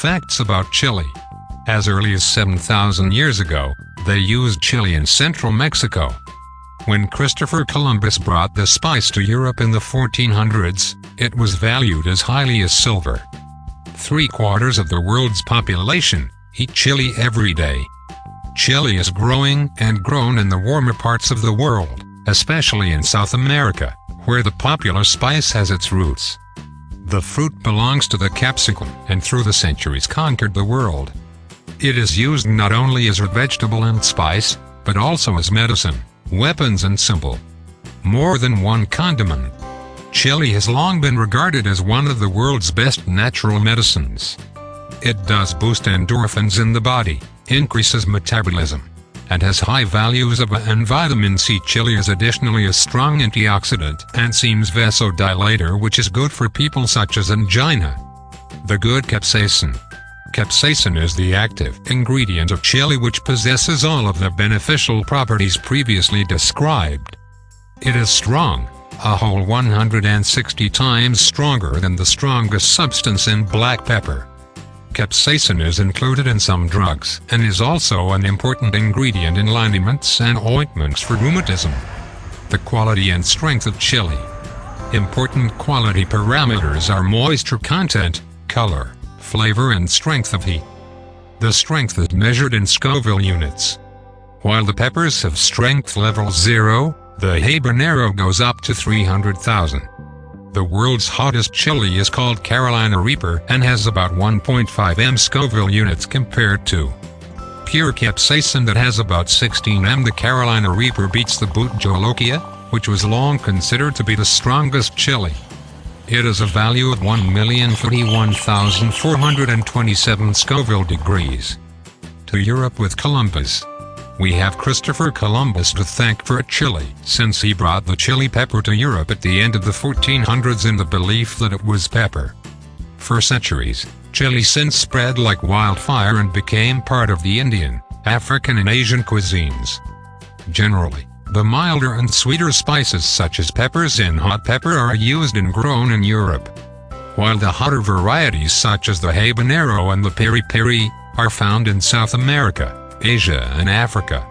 Facts about chili. As early as 7,000 years ago, they used chili in central Mexico. When Christopher Columbus brought the spice to Europe in the 1400s, it was valued as highly as silver. 3/4 of the world's population eat chili every day. Chili is growing and grown in the warmer parts of the world, especially in South America, where the popular spice has its roots. The fruit belongs to the capsicum and through the centuries conquered the world. It is used not only as a vegetable and spice, but also as medicine, weapons and symbol. More than one condiment. Chili has long been regarded as one of the world's best natural medicines. It does boost endorphins in the body, increases metabolism, and has high values of A and vitamin C. Chili is additionally a strong antioxidant and seems vasodilator, which is good for people such as angina. The good capsaicin. Capsaicin is the active ingredient of chili, which possesses all of the beneficial properties previously described. It is strong, a whole 160 times stronger than the strongest substance in black pepper. Capsaicin is included in some drugs and is also an important ingredient in liniments and ointments for rheumatism. The quality and strength of chili. Important quality parameters are moisture content, color, flavor and strength of heat. The strength is measured in Scoville units. While the peppers have strength level 0, the habanero goes up to 300,000. The world's hottest chili is called Carolina Reaper and has about 1.5 m Scoville units compared to pure capsaicin that has about 16 m. The Carolina Reaper beats the Butjolokia, which was long considered to be the strongest chili. It has a value of 1,041,427 Scoville degrees. To Europe with Columbus. We have Christopher Columbus to thank for chili, since he brought the chili pepper to Europe at the end of the 1400s in the belief that it was pepper. For centuries, chili since spread like wildfire and became part of the Indian, African and Asian cuisines. Generally, the milder and sweeter spices such as peppers and hot pepper are used and grown in Europe, while the hotter varieties such as the habanero and the peri peri are found in South America, Asia and Africa.